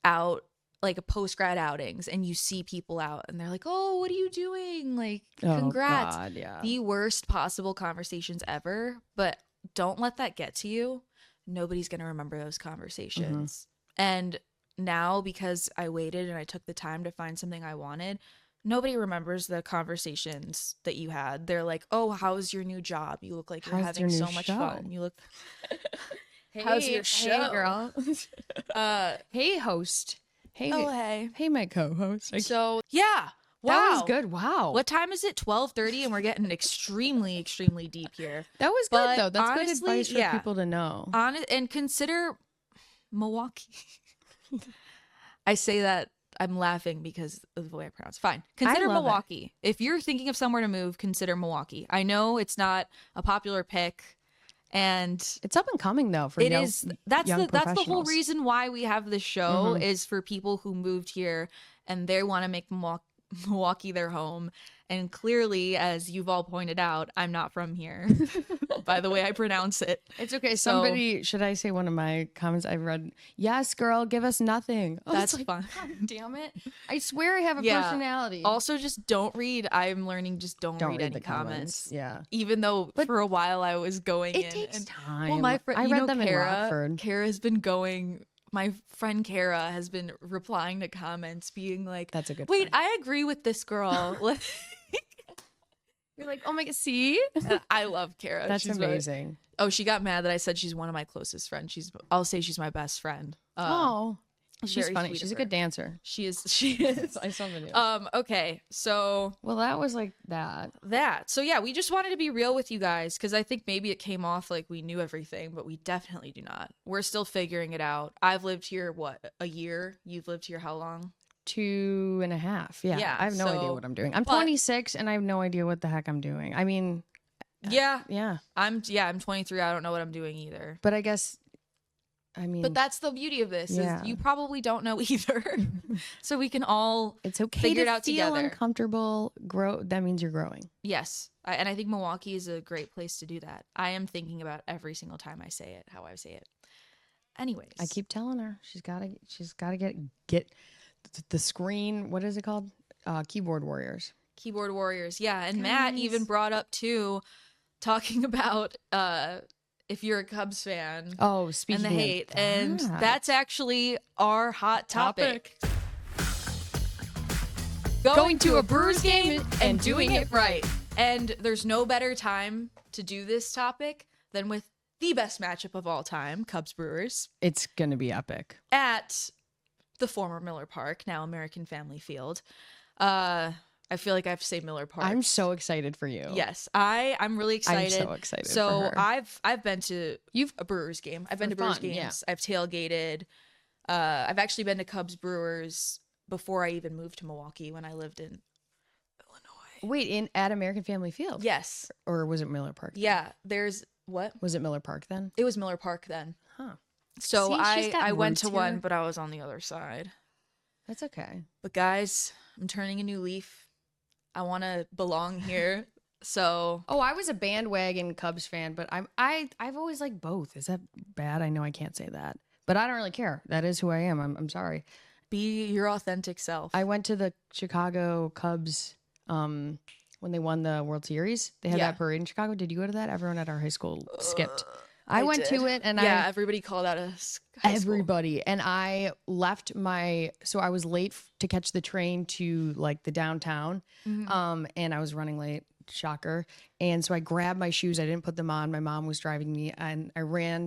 [SPEAKER 3] out like a post-grad outings and you see people out and they're like, oh, what are you doing? Like, congrats.
[SPEAKER 1] God, yeah.
[SPEAKER 3] The worst possible conversations ever, but don't let that get to you. Nobody's going to remember those conversations. And now because I waited and I took the time to find something I wanted, nobody remembers the conversations that you had. They're like, oh, how's your new job? You look like you're having so much fun. You look...
[SPEAKER 2] How's your show?
[SPEAKER 1] Hey, girl. Hey, host. Hey, hey, my co-host.
[SPEAKER 3] So yeah, wow,
[SPEAKER 1] that was good. Wow,
[SPEAKER 3] what time is it? 12:30, and we're getting extremely, extremely deep here.
[SPEAKER 1] That was good though. That's good advice for people to know.
[SPEAKER 3] And consider Milwaukee. I say that I'm laughing because of the way I pronounce it. Fine. Consider Milwaukee. If you're thinking of somewhere to move, consider Milwaukee. I know it's not a popular pick. And
[SPEAKER 1] it's up and coming though for
[SPEAKER 3] that's the whole reason why we have this show is for people who moved here and they want to make Milwaukee their home. And clearly, as you've all pointed out, I'm not from here by the way I pronounce it.
[SPEAKER 1] It's okay. Should I say one of my comments I've read? Yes, girl, give us nothing.
[SPEAKER 3] That's like,
[SPEAKER 1] fun. God damn it. I swear I have a personality.
[SPEAKER 3] Also, just don't read. I'm learning just don't read any comments.
[SPEAKER 1] Yeah.
[SPEAKER 3] Even though for a while I was going
[SPEAKER 1] it takes time.
[SPEAKER 3] Well, my friend,
[SPEAKER 1] I read them in Rockford.
[SPEAKER 3] Kara has been going. My friend Kara has been replying to comments being like,
[SPEAKER 1] that's a good
[SPEAKER 3] wait, I agree with this girl.
[SPEAKER 1] You're like, oh my God, see?
[SPEAKER 3] I love Kara.
[SPEAKER 1] That's amazing.
[SPEAKER 3] She got mad that I said she's one of my closest friends. I'll say she's my best friend.
[SPEAKER 1] She's funny. She's a good dancer.
[SPEAKER 3] She is.
[SPEAKER 1] I saw the news.
[SPEAKER 3] Okay. So.
[SPEAKER 1] Well, that was like that.
[SPEAKER 3] So yeah, we just wanted to be real with you guys because I think maybe it came off like we knew everything, but we definitely do not. We're still figuring it out. I've lived here, a year? You've lived here how long?
[SPEAKER 1] 2.5. Yeah. I have no idea what I'm doing. I'm 26 and I have no idea what the heck I'm doing. I mean.
[SPEAKER 3] Yeah.
[SPEAKER 1] Yeah.
[SPEAKER 3] I'm 23. I don't know what I'm doing either.
[SPEAKER 1] But I guess I mean,
[SPEAKER 3] But that's the beauty of this
[SPEAKER 1] Yeah.
[SPEAKER 3] is you probably don't know either. So we can all
[SPEAKER 1] it's okay
[SPEAKER 3] figure
[SPEAKER 1] to
[SPEAKER 3] it out
[SPEAKER 1] feel
[SPEAKER 3] together.
[SPEAKER 1] uncomfortable. Grow. That means you're growing.
[SPEAKER 3] Yes. And I think Milwaukee is a great place to do that. I am thinking about every single time I say it, how I say it. Anyways.
[SPEAKER 1] I keep telling her she's gotta get the screen. What is it called? Keyboard warriors.
[SPEAKER 3] Keyboard warriors. Yeah. And Matt even brought up too, talking about if you're a Cubs fan.
[SPEAKER 1] Oh, speaking
[SPEAKER 3] and the hate. And that's actually our hot topic. Going to a Brewers game and doing it right. And there's no better time to do this topic than with the best matchup of all time, Cubs Brewers,
[SPEAKER 1] It's gonna be epic.
[SPEAKER 3] at the former Miller Park, now American Family Field. I feel like I have to say Miller Park.
[SPEAKER 1] I'm so excited for you.
[SPEAKER 3] Yes, I'm really excited.
[SPEAKER 1] I'm so excited.
[SPEAKER 3] So
[SPEAKER 1] for her.
[SPEAKER 3] I've been to a Brewers game. I've been to Brewers
[SPEAKER 1] fun, yeah.
[SPEAKER 3] games. I've tailgated. I've actually been to Cubs Brewers before I even moved to Milwaukee when I lived in Illinois.
[SPEAKER 1] Wait, at American Family Field.
[SPEAKER 3] Yes.
[SPEAKER 1] Or was it Miller Park?
[SPEAKER 3] Yeah. There's what?
[SPEAKER 1] Was it Miller Park then?
[SPEAKER 3] It was Miller Park then.
[SPEAKER 1] Huh.
[SPEAKER 3] So
[SPEAKER 1] See, she's got
[SPEAKER 3] I went to
[SPEAKER 1] roots
[SPEAKER 3] one,
[SPEAKER 1] here.
[SPEAKER 3] but I was on the other side.
[SPEAKER 1] That's okay.
[SPEAKER 3] But guys, I'm turning a new leaf. I want to belong here. So
[SPEAKER 1] Oh, I was a bandwagon Cubs fan, but I've always liked both. Is that bad? I know I can't say that, but I don't really care. That is who I am. I'm sorry.
[SPEAKER 3] be your authentic self.
[SPEAKER 1] I went to the Chicago Cubs when they won the World Series. They had
[SPEAKER 3] Yeah.
[SPEAKER 1] that parade in Chicago. Did you go to that? Everyone at our high school skipped. I went
[SPEAKER 3] did.
[SPEAKER 1] to it, and
[SPEAKER 3] everybody called out us.
[SPEAKER 1] everybody, and I left so I was late to catch the train to like the downtown, and I was running late. Shocker. And so I grabbed my shoes. I didn't put them on. My mom was driving me, and I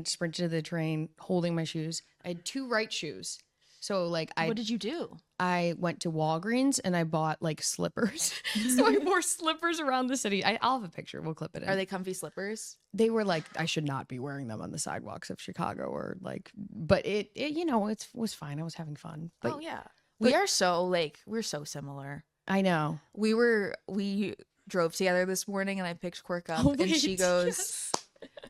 [SPEAKER 1] sprinted to the train holding my shoes. I had two right shoes. So like
[SPEAKER 3] What did you do?
[SPEAKER 1] I went to Walgreens and I bought like slippers. So I wore slippers around the city. I'll have a picture. We'll clip it in.
[SPEAKER 3] Are they comfy slippers?
[SPEAKER 1] They were like, I should not be wearing them on the sidewalks of Chicago or like, but it it was fine. I was having fun. But
[SPEAKER 3] Oh yeah. We're so similar.
[SPEAKER 1] I know.
[SPEAKER 3] We drove together this morning and I picked Quirk up and she goes,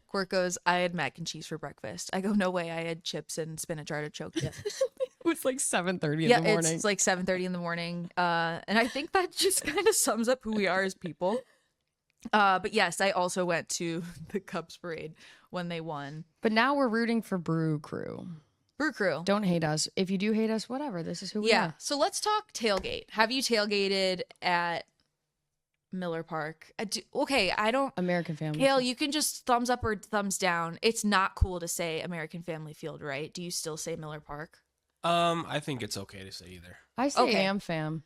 [SPEAKER 3] Quirk goes, I had mac and cheese for breakfast. I go, no way, I had chips and spinach artichoke dip.
[SPEAKER 1] It was like 7:30
[SPEAKER 3] Yeah,
[SPEAKER 1] in the morning.
[SPEAKER 3] it's like 7:30 in the morning. And I think that just kind of sums up who we are as people. But yes, I also went to the Cubs parade when they won.
[SPEAKER 1] But now we're rooting for Brew Crew.
[SPEAKER 3] Brew Crew.
[SPEAKER 1] Don't hate us. If you do hate us, whatever. This is who we
[SPEAKER 3] Yeah.
[SPEAKER 1] are.
[SPEAKER 3] So let's talk tailgate. Have you tailgated at Miller Park? Okay, I don't.
[SPEAKER 1] American Family.
[SPEAKER 3] Kale, you can just thumbs up or thumbs down. It's not cool to say American Family Field, right? Do you still say Miller Park?
[SPEAKER 2] I think it's okay to say either.
[SPEAKER 1] I say
[SPEAKER 3] Okay.
[SPEAKER 1] AmFam.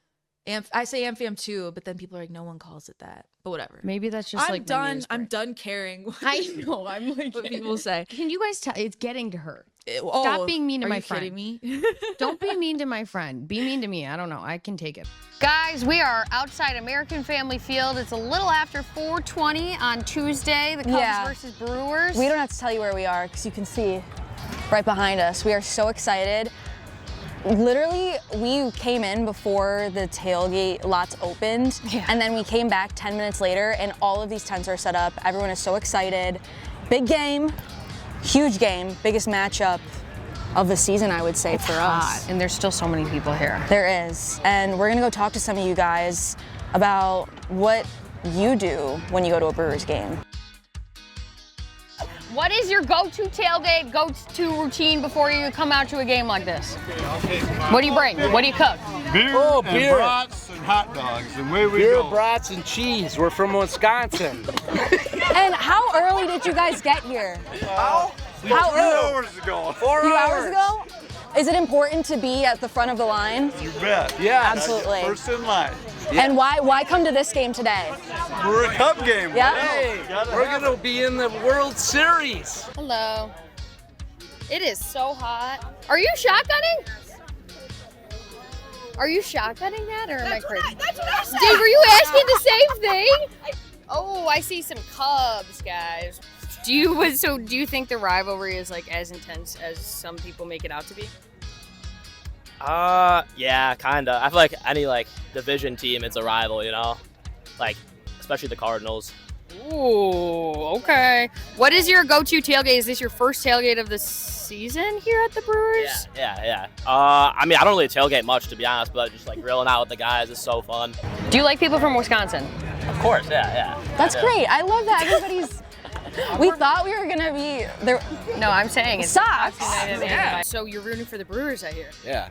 [SPEAKER 3] I say Amfam too, but then people are like, no one calls it that. But whatever.
[SPEAKER 1] Maybe that's just
[SPEAKER 3] I'm
[SPEAKER 1] like my
[SPEAKER 3] done.
[SPEAKER 1] news
[SPEAKER 3] I'm
[SPEAKER 1] break.
[SPEAKER 3] done caring what,
[SPEAKER 1] I know. I'm like
[SPEAKER 3] what people say.
[SPEAKER 1] Can you guys tell? It's getting to her.
[SPEAKER 3] Oh,
[SPEAKER 1] Stop being mean to
[SPEAKER 3] are
[SPEAKER 1] my
[SPEAKER 3] you
[SPEAKER 1] friend.
[SPEAKER 3] kidding me?
[SPEAKER 1] Don't be mean to my friend. Be mean to me. I don't know. I can take it. Guys, we are outside American Family Field. It's a little after 4:20 on Tuesday. The Cubs
[SPEAKER 5] Yeah.
[SPEAKER 1] versus Brewers.
[SPEAKER 5] We don't have to tell you where we are because you can see right behind us. We are so excited. Literally, we came in before the tailgate lots opened, and then we came back 10 minutes later, and all of these tents are set up. Everyone is so excited. Big game, huge game, biggest matchup of the season, I would say, for us.
[SPEAKER 1] And there's still so many people here.
[SPEAKER 5] There is, and we're gonna go talk to some of you guys about what you do when you go to a Brewers game.
[SPEAKER 1] What is your go-to tailgate, go-to routine before you come out to a game like this? What do you bring? What do you cook?
[SPEAKER 6] Beer, and
[SPEAKER 7] beer.
[SPEAKER 6] brats and hot dogs, and where we
[SPEAKER 7] Beer,
[SPEAKER 6] go.
[SPEAKER 7] brats, and cheese. We're from Wisconsin.
[SPEAKER 5] And how early did you guys get here? How early?
[SPEAKER 6] hours ago.
[SPEAKER 7] 4
[SPEAKER 5] Few
[SPEAKER 7] hours.
[SPEAKER 5] hours ago? Is it important to be at the front of the line?
[SPEAKER 6] You bet.
[SPEAKER 7] Yeah,
[SPEAKER 5] Absolutely.
[SPEAKER 6] First in line.
[SPEAKER 5] And why come to this game today?
[SPEAKER 6] We're a Cub game.
[SPEAKER 5] Yeah.
[SPEAKER 7] Hey,
[SPEAKER 6] Gotta
[SPEAKER 7] we're
[SPEAKER 6] have
[SPEAKER 7] gonna be in the World Series.
[SPEAKER 8] Hello. It is so hot. Are you shotgunning? Are you shotgunning that or am I crazy? That's what I said. Dave, were you asking the same thing? Oh, I see some Cubs, guys. Do you think the rivalry is like as intense as some people make it out to be?
[SPEAKER 9] Yeah, kinda. I feel like any division team, it's a rival, you know? Like, especially the Cardinals.
[SPEAKER 8] Ooh, okay. What is your go-to tailgate? Is this your first tailgate of the season here at the Brewers?
[SPEAKER 9] Yeah. I mean, I don't really tailgate much, to be honest, but just like grilling out with the guys is so fun.
[SPEAKER 8] Do you like people from Wisconsin?
[SPEAKER 9] Of course, yeah.
[SPEAKER 5] That's great. I love that everybody's. We thought we were gonna be there.
[SPEAKER 8] No, I'm saying it's
[SPEAKER 5] Sox.
[SPEAKER 8] Yeah. So you're rooting for the Brewers, I hear.
[SPEAKER 10] Yeah.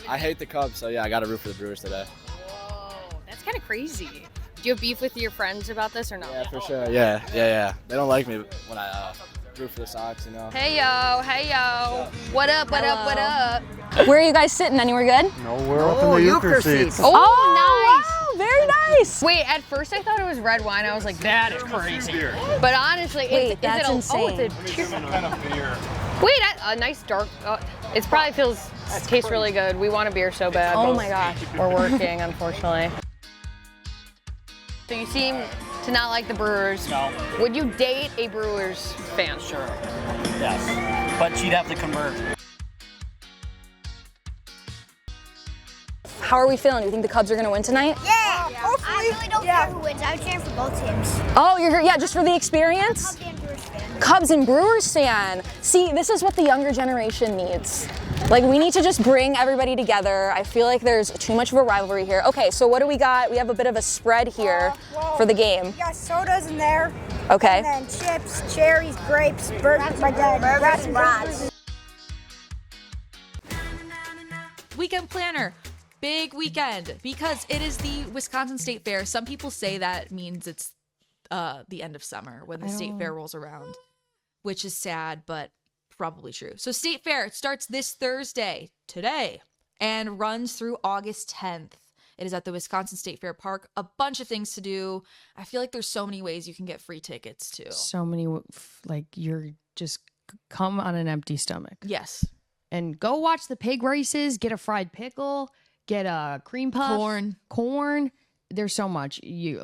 [SPEAKER 10] I hate the Cubs, so yeah, I got to root for the Brewers today.
[SPEAKER 8] Whoa, that's kind of crazy. Do you have beef with your friends about this or no?
[SPEAKER 10] Yeah, for sure. Yeah. They don't like me when I root for the Sox, you know.
[SPEAKER 8] Hey yo. What up? What up?
[SPEAKER 5] Where are you guys sitting? Anywhere good?
[SPEAKER 6] No, we're up in the euchre seats.
[SPEAKER 8] Oh, nice.
[SPEAKER 5] Wow, very nice.
[SPEAKER 8] Wait, at first I thought it was red wine. I was like, that is crazy. But honestly,
[SPEAKER 5] Wait, that's insane.
[SPEAKER 8] Wait, a nice dark. It probably tastes really good. We want a beer so bad.
[SPEAKER 5] Oh my gosh.
[SPEAKER 8] We're working, unfortunately. So you seem to not like the Brewers.
[SPEAKER 11] No.
[SPEAKER 8] Would you date a Brewers fan?
[SPEAKER 11] Sure. Yes. But she'd have to convert.
[SPEAKER 5] How are we feeling? Do you think the Cubs are gonna win tonight?
[SPEAKER 12] Yeah, hopefully. I really don't care who wins. I'm cheering for both teams.
[SPEAKER 5] Oh, you're here, yeah, just for the experience?
[SPEAKER 12] Cubs and Brewers fan.
[SPEAKER 5] Cubs and Brewers fan. See, this is what the younger generation needs. Like, we need to just bring everybody together. I feel like there's too much of a rivalry here. Okay, so what do we got? We have a bit of a spread here for the game.
[SPEAKER 12] We got sodas in there.
[SPEAKER 5] Okay.
[SPEAKER 12] And then chips, cherries, grapes, burgers, and brats.
[SPEAKER 3] Weekend planner. Big weekend because it is the Wisconsin State Fair. Some people say that means it's the end of summer when the State Fair rolls around, which is sad, but probably true. So State Fair, it starts this Thursday, today, and runs through August 10th. It is at the Wisconsin State Fair Park. A bunch of things to do. I feel like there's so many ways you can get free tickets too.
[SPEAKER 1] So many, like, you're just come on an empty stomach.
[SPEAKER 3] Yes.
[SPEAKER 1] And go watch the pig races, get a fried pickle, get a cream puff, corn. There's so much. You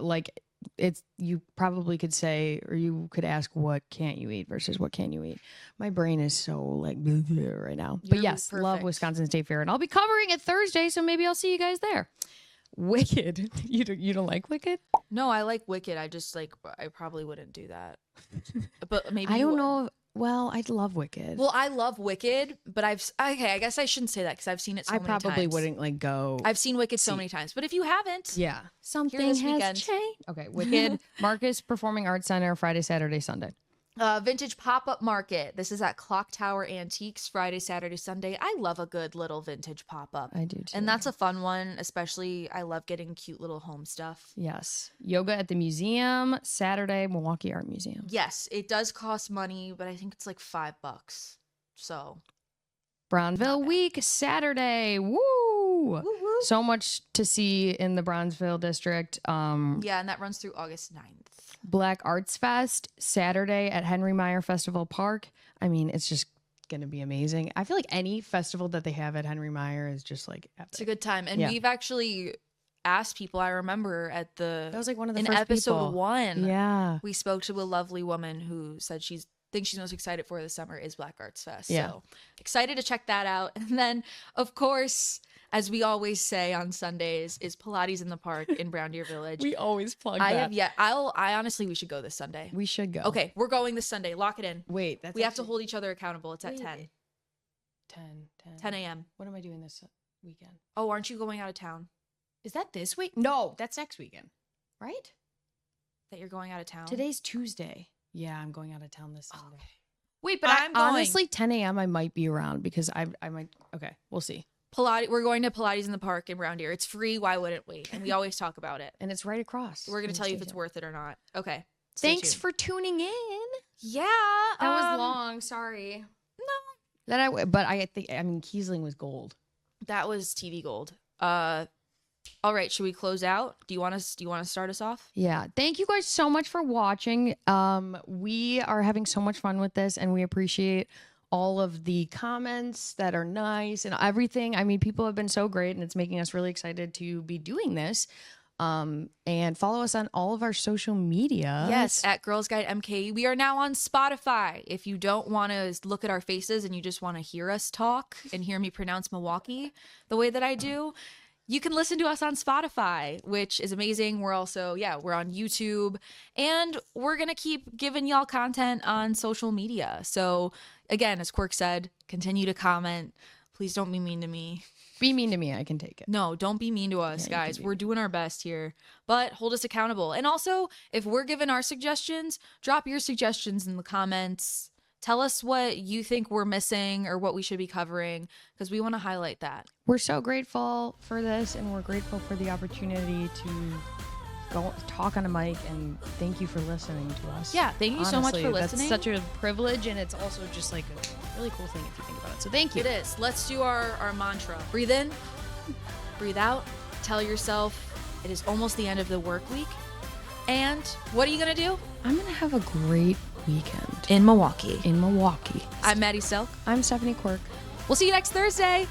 [SPEAKER 1] probably could say, or you could ask, what can't you eat versus what can you eat? My brain is so like right now. But yes,
[SPEAKER 3] perfect.
[SPEAKER 1] love Wisconsin State Fair, and I'll be covering it Thursday, so maybe I'll see you guys there. Wicked. You don't like Wicked?
[SPEAKER 3] No, I like Wicked. I probably wouldn't do that. But maybe
[SPEAKER 1] I
[SPEAKER 3] you
[SPEAKER 1] don't
[SPEAKER 3] would.
[SPEAKER 1] know. Well, I love Wicked.
[SPEAKER 3] Well, I love Wicked, but I guess I shouldn't say that because I've seen it so many times.
[SPEAKER 1] I probably wouldn't like go.
[SPEAKER 3] I've seen Wicked so many times, but if you haven't,
[SPEAKER 1] yeah, something
[SPEAKER 3] this
[SPEAKER 1] has
[SPEAKER 3] weekend.
[SPEAKER 1] changed. Okay, Wicked, Marcus Performing Arts Center, Friday, Saturday, Sunday.
[SPEAKER 3] Vintage pop-up market. This is at Clock Tower Antiques, Friday, Saturday, Sunday. I love a good little vintage pop-up.
[SPEAKER 1] I do too.
[SPEAKER 3] And that's a fun one, especially I love getting cute little home stuff.
[SPEAKER 1] Yes. Yoga at the museum, Saturday, Milwaukee Art Museum.
[SPEAKER 3] Yes, it does cost money, but I think it's like $5. So
[SPEAKER 1] Bronzeville Week, Saturday. Woo!
[SPEAKER 3] Woo-woo.
[SPEAKER 1] So much to see in the Bronzeville district.
[SPEAKER 3] Yeah, and that runs through August 9th.
[SPEAKER 1] Black Arts Fest, Saturday at Henry Meyer Festival Park. I mean, it's just going to be amazing. I feel like any festival that they have at Henry Meyer is just like epic.
[SPEAKER 3] It's a good time. And we've actually asked people, I remember at
[SPEAKER 1] that was like one of the
[SPEAKER 3] in
[SPEAKER 1] first
[SPEAKER 3] episode
[SPEAKER 1] people.
[SPEAKER 3] 1.
[SPEAKER 1] Yeah.
[SPEAKER 3] We spoke to a lovely woman who said thinks she's most excited for this summer is Black Arts Fest.
[SPEAKER 1] Yeah.
[SPEAKER 3] So excited to check that out. And then, of course, as we always say on Sundays, is Pilates in the Park in Brown Deer Village.
[SPEAKER 1] We always plug that.
[SPEAKER 3] I honestly, we should go this Sunday.
[SPEAKER 1] We should go.
[SPEAKER 3] Okay, we're going this Sunday. Lock it in.
[SPEAKER 1] Wait,
[SPEAKER 3] we have to hold each other accountable. It's at 10. 10 a.m.
[SPEAKER 1] What am I doing this weekend?
[SPEAKER 3] Oh, aren't you going out of town?
[SPEAKER 1] Is that this week? No, that's next weekend. Right?
[SPEAKER 3] That you're going out of town?
[SPEAKER 1] Today's Tuesday. Yeah, I'm going out of town this Sunday.
[SPEAKER 3] Okay. Wait, but I'm going.
[SPEAKER 1] Honestly, 10 a.m. I might be around because I might. Okay, we'll see.
[SPEAKER 3] Pilates. We're going to Pilates in the Park in Brown Deer. It's free. Why wouldn't we? And we always talk about it.
[SPEAKER 1] And it's right across.
[SPEAKER 3] We're going to tell you if it's worth it or not. Okay.
[SPEAKER 1] Thanks for tuning in.
[SPEAKER 3] Yeah.
[SPEAKER 1] That was long. Sorry. No. I mean, Kiesling was gold.
[SPEAKER 3] That was TV gold. All right, should we close out? Do you want to start us off?
[SPEAKER 1] Yeah. Thank you guys so much for watching. We are having so much fun with this, and we appreciate all of the comments that are nice and everything. I mean, people have been so great, and it's making us really excited to be doing this. And follow us on all of our social media.
[SPEAKER 3] Yes, at Girls Guide MK. We are now on Spotify. If you don't want to look at our faces and you just want to hear us talk and hear me pronounce Milwaukee the way that I do, You can listen to us on Spotify, which is amazing. We're also, we're on YouTube, and we're going to keep giving y'all content on social media. So again, as Quirk said, continue to comment. Please don't be mean to me.
[SPEAKER 1] Be mean to me. I can take it.
[SPEAKER 3] No, don't be mean to us, guys. We're doing our best here, but hold us accountable. And also, if we're giving our suggestions, drop your suggestions in the comments. Tell us what you think we're missing or what we should be covering, because we want to highlight that.
[SPEAKER 1] We're so grateful for this, and we're grateful for the opportunity to go talk on a mic, and thank you for listening to us.
[SPEAKER 3] Yeah, thank you so much for listening.
[SPEAKER 1] That's such a privilege, and it's also just like a really cool thing if you think about it. So thank you.
[SPEAKER 3] It is. Let's do our mantra. Breathe in, breathe out. Tell yourself it is almost the end of the work week. And what are you going to do?
[SPEAKER 1] I'm going to have a great weekend.
[SPEAKER 3] In Milwaukee.
[SPEAKER 1] In Milwaukee.
[SPEAKER 3] I'm Maddie Selk.
[SPEAKER 1] I'm Stephanie Quirk.
[SPEAKER 3] We'll see you next Thursday.